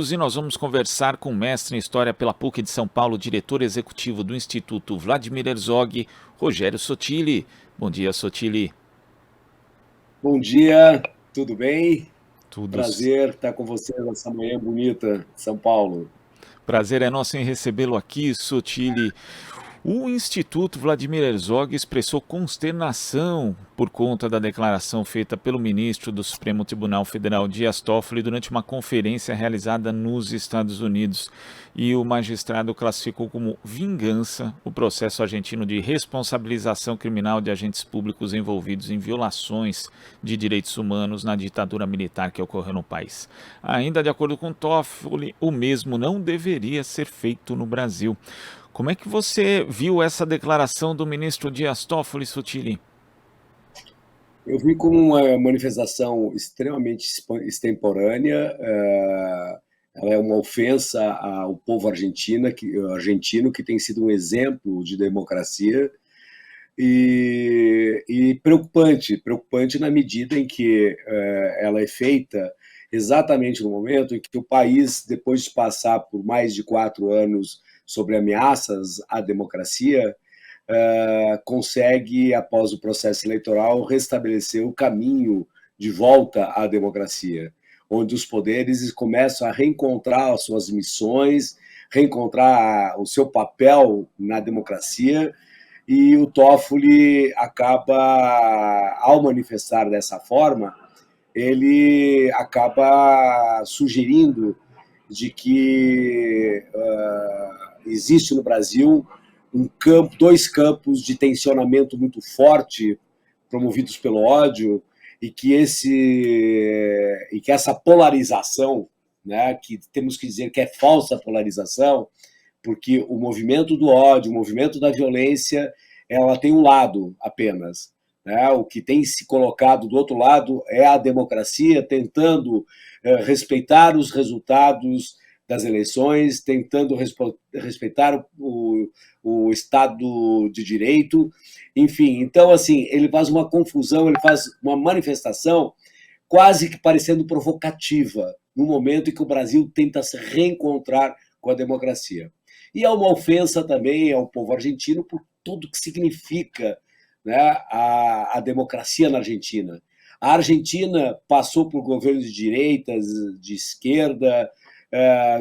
E nós vamos conversar com o mestre em História pela PUC de São Paulo, diretor executivo do Instituto Vladimir Herzog, Rogério Sotili. Bom dia, Sotili. Bom dia, tudo bem? Tudo. Prazer estar com você nessa manhã bonita de São Paulo. Prazer é nosso em recebê-lo aqui, Sotili. O Instituto Vladimir Herzog expressou consternação por conta da declaração feita pelo ministro do Supremo Tribunal Federal, Dias Toffoli, durante uma conferência realizada nos Estados Unidos. E o magistrado classificou como vingança o processo argentino de responsabilização criminal de agentes públicos envolvidos em violações de direitos humanos na ditadura militar que ocorreu no país. Ainda de acordo com Toffoli, o mesmo não deveria ser feito no Brasil. Como é que você viu essa declaração do ministro Dias Toffoli, Sotili? Eu vi como uma manifestação extremamente extemporânea. Ela é uma ofensa ao povo argentino, que tem sido um exemplo de democracia, e preocupante na medida em que ela é feita exatamente no momento em que o país, depois de passar por mais de 4 anos sobre ameaças à democracia, consegue, após o processo eleitoral, restabelecer o caminho de volta à democracia, onde os poderes começam a reencontrar as suas missões, reencontrar o seu papel na democracia, e o Toffoli acaba, ao manifestar dessa forma, ele acaba sugerindo de que existe no Brasil dois campos de tensionamento muito forte, promovidos pelo ódio, e que essa polarização, né, que temos que dizer que é falsa polarização, porque o movimento do ódio, o movimento da violência, ela tem um lado apenas. Né? O que tem se colocado do outro lado é a democracia tentando respeitar os resultados das eleições, tentando respeitar o Estado de Direito, enfim. Então, assim, ele faz uma confusão, ele faz uma manifestação quase que parecendo provocativa, no momento em que o Brasil tenta se reencontrar com a democracia. E é uma ofensa também ao povo argentino por tudo que significa, né, a democracia na Argentina. A Argentina passou por governos de direitas, de esquerda,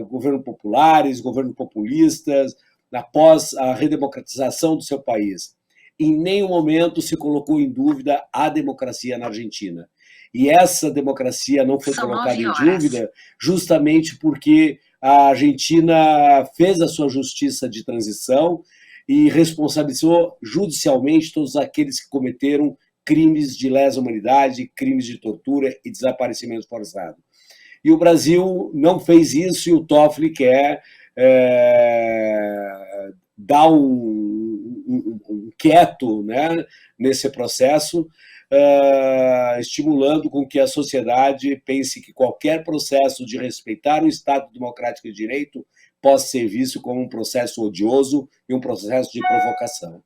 governos populares, governos populistas, após a redemocratização do seu país. Em nenhum momento se colocou em dúvida a democracia na Argentina. E essa democracia não foi colocada em dúvida justamente porque a Argentina fez a sua justiça de transição e responsabilizou judicialmente todos aqueles que cometeram crimes de lesa humanidade, crimes de tortura e desaparecimento forçado. E o Brasil não fez isso, e o Toffoli quer dar um quieto, né, nesse processo, estimulando com que a sociedade pense que qualquer processo de respeitar o Estado democrático de direito possa ser visto como um processo odioso e um processo de provocação.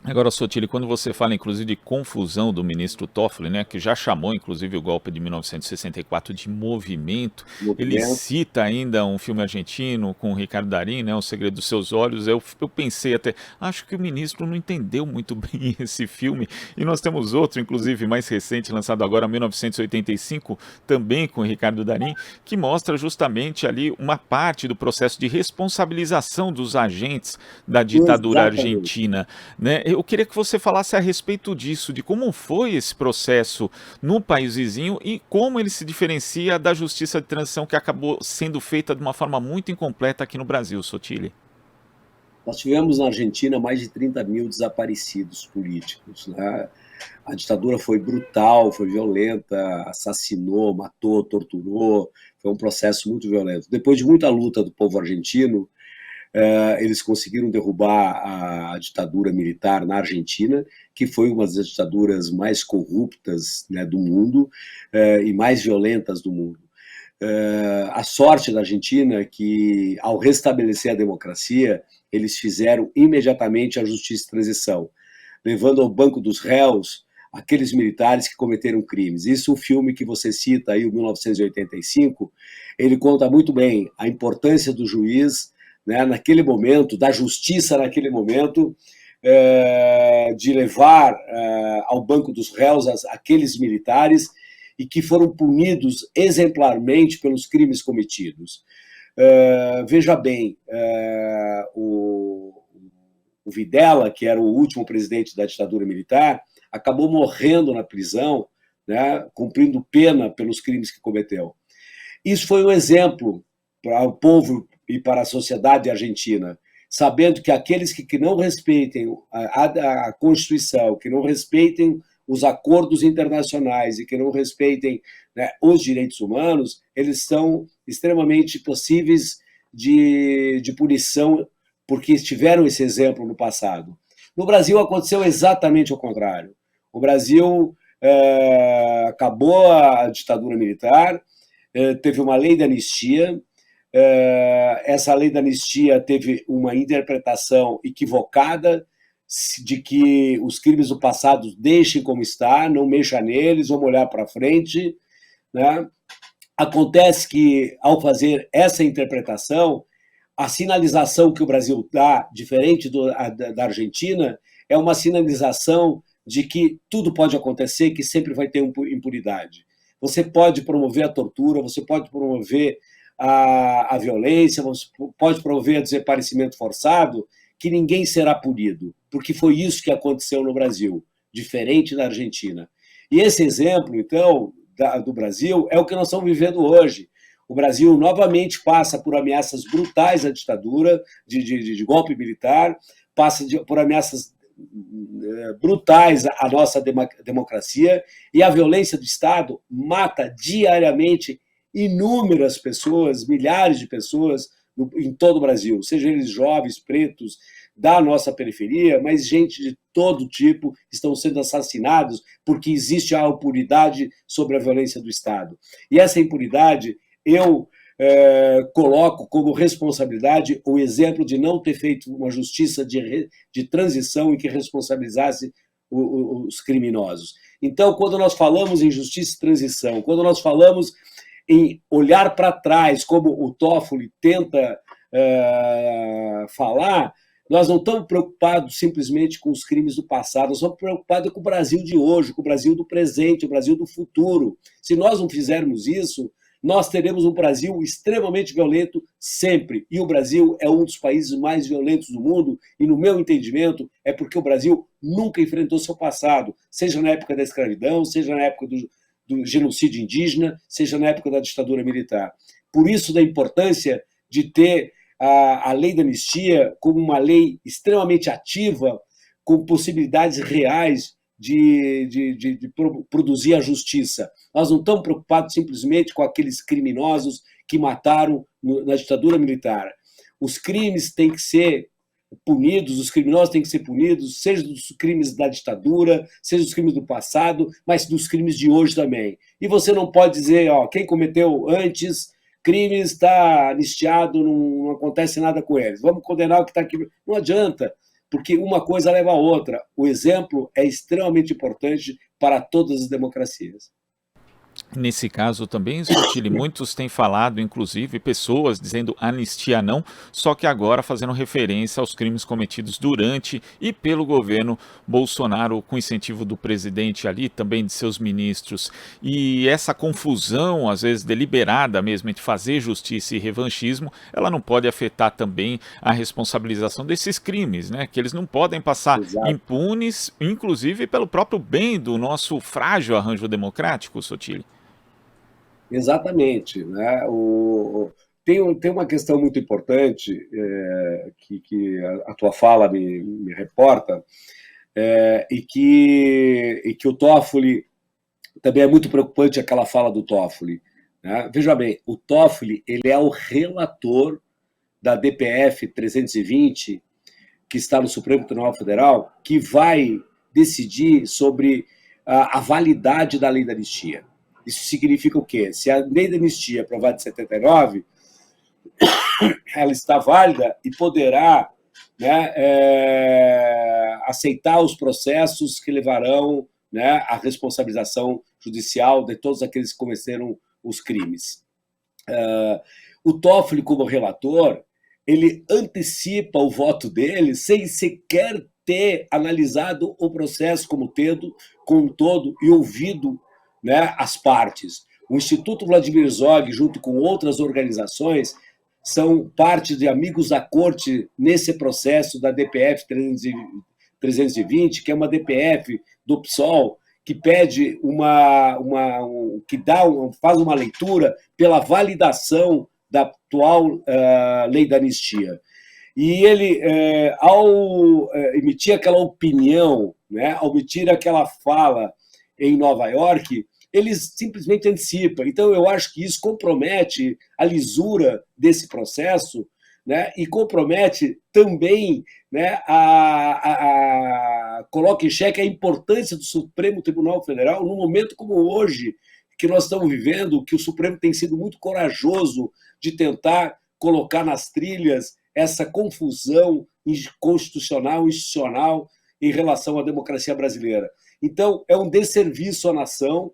Agora, Sotile, quando você fala inclusive de confusão do ministro Toffoli, né, que já chamou inclusive o golpe de 1964 de movimento, ele cita ainda um filme argentino com o Ricardo Darín, né, O Segredo dos Seus Olhos. Eu pensei até, acho que o ministro não entendeu muito bem esse filme, e nós temos outro, inclusive mais recente, lançado agora em 1985, também com o Ricardo Darín, que mostra justamente ali uma parte do processo de responsabilização dos agentes da ditadura argentina, né? Eu queria que você falasse a respeito disso, de como foi esse processo no país vizinho e como ele se diferencia da justiça de transição que acabou sendo feita de uma forma muito incompleta aqui no Brasil, Sotile. Nós tivemos na Argentina mais de 30 mil desaparecidos políticos. Né? A ditadura foi brutal, foi violenta, assassinou, matou, torturou, foi um processo muito violento. Depois de muita luta do povo argentino, eles conseguiram derrubar a ditadura militar na Argentina, que foi uma das ditaduras mais corruptas, né, do mundo, e mais violentas do mundo. A sorte da Argentina é que, ao restabelecer a democracia, eles fizeram imediatamente a justiça de transição, levando ao banco dos réus aqueles militares que cometeram crimes. Isso, o filme que você cita aí, o 1985, ele conta muito bem a importância do juiz, né, naquele momento, da justiça naquele momento, de levar ao banco dos réus aqueles militares e que foram punidos exemplarmente pelos crimes cometidos. Veja bem, o Videla, que era o último presidente da ditadura militar, acabou morrendo na prisão, né, cumprindo pena pelos crimes que cometeu. Isso foi um exemplo para o povo e para a sociedade argentina, sabendo que aqueles que não respeitem a Constituição, que não respeitem os acordos internacionais e que não respeitem, né, os direitos humanos, eles são extremamente possíveis de punição, porque tiveram esse exemplo no passado. No Brasil aconteceu exatamente o contrário. O Brasil acabou a ditadura militar, teve uma lei de anistia. Essa lei da anistia teve uma interpretação equivocada de que os crimes do passado deixem como está, não mexa neles, vamos olhar para frente, né? Acontece que, ao fazer essa interpretação, a sinalização que o Brasil dá, diferente da Argentina, é uma sinalização de que tudo pode acontecer, que sempre vai ter impunidade. Você pode promover a tortura, você pode promover a violência, você pode promover o desaparecimento forçado, que ninguém será punido, porque foi isso que aconteceu no Brasil, diferente da Argentina. E esse exemplo, então, do Brasil é o que nós estamos vivendo hoje. O Brasil novamente passa por ameaças brutais à ditadura, de golpe militar, passa por ameaças brutais à nossa democracia, e a violência do Estado mata diariamente inúmeras pessoas, milhares de pessoas em todo o Brasil, sejam eles jovens, pretos, da nossa periferia, mas gente de todo tipo estão sendo assassinados porque existe a impunidade sobre a violência do Estado. E essa impunidade eu coloco como responsabilidade o exemplo de não ter feito uma justiça de transição e que responsabilizasse os criminosos. Então, quando nós falamos em justiça e transição, quando nós falamos em olhar para trás, como o Toffoli tenta falar, nós não estamos preocupados simplesmente com os crimes do passado, nós estamos preocupados com o Brasil de hoje, com o Brasil do presente, o Brasil do futuro. Se nós não fizermos isso, nós teremos um Brasil extremamente violento sempre. E o Brasil é um dos países mais violentos do mundo, e, no meu entendimento, é porque o Brasil nunca enfrentou seu passado, seja na época da escravidão, seja na época do genocídio indígena, seja na época da ditadura militar. Por isso, da importância de ter a lei da anistia como uma lei extremamente ativa, com possibilidades reais de produzir a justiça. Nós não estamos preocupados simplesmente com aqueles criminosos que mataram na ditadura militar. Os crimes têm que ser punidos, os criminosos têm que ser punidos, seja dos crimes da ditadura, seja dos crimes do passado, mas dos crimes de hoje também. E você não pode dizer, quem cometeu antes crimes está anistiado, não acontece nada com eles. Vamos condenar o que está aqui. Não adianta, porque uma coisa leva a outra. O exemplo é extremamente importante para todas as democracias. Nesse caso também, Sotile, muitos têm falado, inclusive pessoas dizendo anistia não, só que agora fazendo referência aos crimes cometidos durante e pelo governo Bolsonaro, com incentivo do presidente ali, também de seus ministros. E essa confusão, às vezes deliberada mesmo, entre fazer justiça e revanchismo, ela não pode afetar também a responsabilização desses crimes, né? Que eles não podem passar impunes, inclusive pelo próprio bem do nosso frágil arranjo democrático, Sotile. Exatamente, né? Tem uma questão muito importante que a tua fala me reporta, e que o Toffoli, também é muito preocupante aquela fala do Toffoli, né? Veja bem, o Toffoli ele é o relator da DPF 320, que está no Supremo Tribunal Federal, que vai decidir sobre a validade da lei da anistia. Isso significa o quê? Se a lei da anistia aprovada em 79, ela está válida e poderá, né, aceitar os processos que levarão né, a responsabilização judicial de todos aqueles que cometeram os crimes. O Toffoli, como relator, ele antecipa o voto dele sem sequer ter analisado o processo como um todo e ouvido, né, as partes. O Instituto Vladimir Zog, junto com outras organizações, são parte de amigos da corte nesse processo da DPF 320, que é uma DPF do PSOL, que pede faz uma leitura pela validação da atual lei da anistia. E ele, ao emitir aquela opinião, né, ao emitir aquela fala em Nova York, ele simplesmente antecipa. Então, eu acho que isso compromete a lisura desse processo, né, e compromete também, né, coloca em xeque a importância do Supremo Tribunal Federal num momento como hoje, que nós estamos vivendo, que o Supremo tem sido muito corajoso de tentar colocar nas trilhas essa confusão constitucional, institucional, em relação à democracia brasileira. Então, é um desserviço à nação,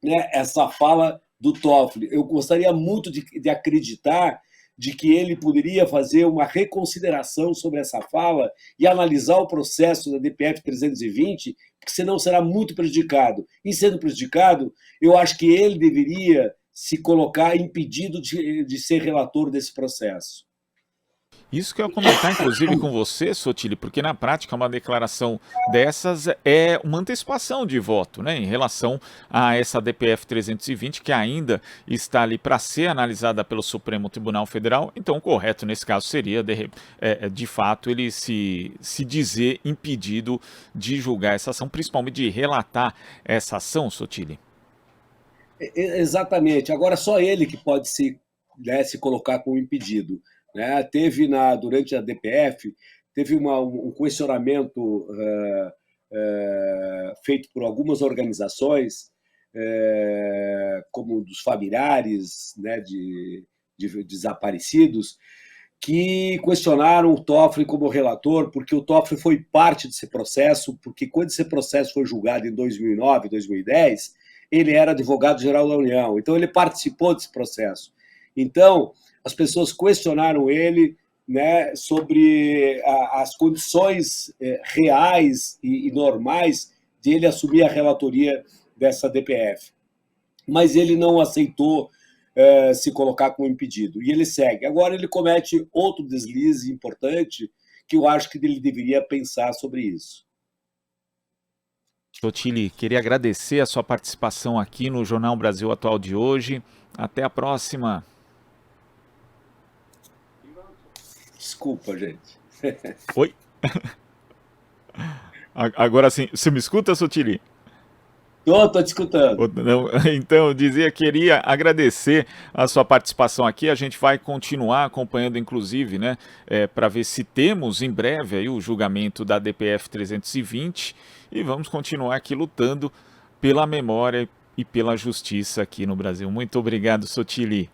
né, essa fala do Toffoli. Eu gostaria muito de acreditar de que ele poderia fazer uma reconsideração sobre essa fala e analisar o processo da DPF 320, porque senão será muito prejudicado. E sendo prejudicado, eu acho que ele deveria se colocar impedido de ser relator desse processo. Isso que eu ia comentar, inclusive, com você, Sotilli, porque na prática uma declaração dessas é uma antecipação de voto, né, em relação a essa DPF 320, que ainda está ali para ser analisada pelo Supremo Tribunal Federal. Então, o correto nesse caso seria, de fato, ele se dizer impedido de julgar essa ação, principalmente de relatar essa ação, Sotilli. Exatamente. Agora, só ele que pode se colocar como impedido. Né? Durante a DPF, teve um questionamento feito por algumas organizações, como dos familiares, né, de desaparecidos, que questionaram o Toffoli como relator, porque o Toffoli foi parte desse processo, porque quando esse processo foi julgado em 2009, 2010, ele era advogado-geral da União, então ele participou desse processo. Então, as pessoas questionaram ele, né, sobre as condições reais e normais de ele assumir a relatoria dessa DPF. Mas ele não aceitou se colocar como impedido, e ele segue. Agora ele comete outro deslize importante, que eu acho que ele deveria pensar sobre isso. Sotilli, queria agradecer a sua participação aqui no Jornal Brasil Atual de hoje. Até a próxima. Desculpa, gente. Oi? Agora sim, você me escuta, Sotilli? Estou te escutando. Então, eu dizia, queria agradecer a sua participação aqui. A gente vai continuar acompanhando, inclusive, né, para ver se temos em breve aí o julgamento da DPF 320 e vamos continuar aqui lutando pela memória e pela justiça aqui no Brasil. Muito obrigado, Sotilli.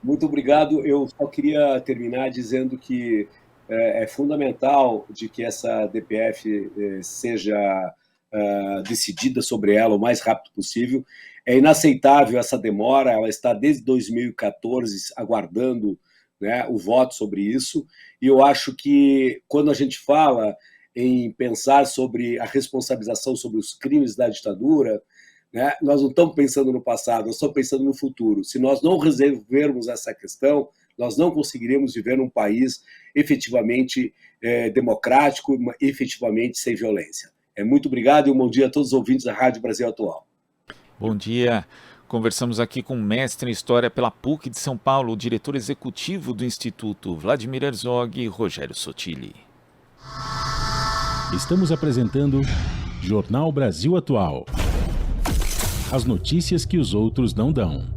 Muito obrigado. Eu só queria terminar dizendo que é fundamental de que essa DPF seja decidida sobre ela o mais rápido possível. É inaceitável essa demora, ela está desde 2014 aguardando, né, o voto sobre isso, e eu acho que quando a gente fala em pensar sobre a responsabilização sobre os crimes da ditadura, né, nós não estamos pensando no passado, nós estamos pensando no futuro. Se nós não resolvermos essa questão, nós não conseguiremos viver num país efetivamente democrático, efetivamente sem violência. Muito obrigado e um bom dia a todos os ouvintes da Rádio Brasil Atual. Bom dia. Conversamos aqui com o mestre em História pela PUC de São Paulo, o diretor executivo do Instituto Vladimir Herzog, Rogério Sotilli. Estamos apresentando Jornal Brasil Atual. As notícias que os outros não dão.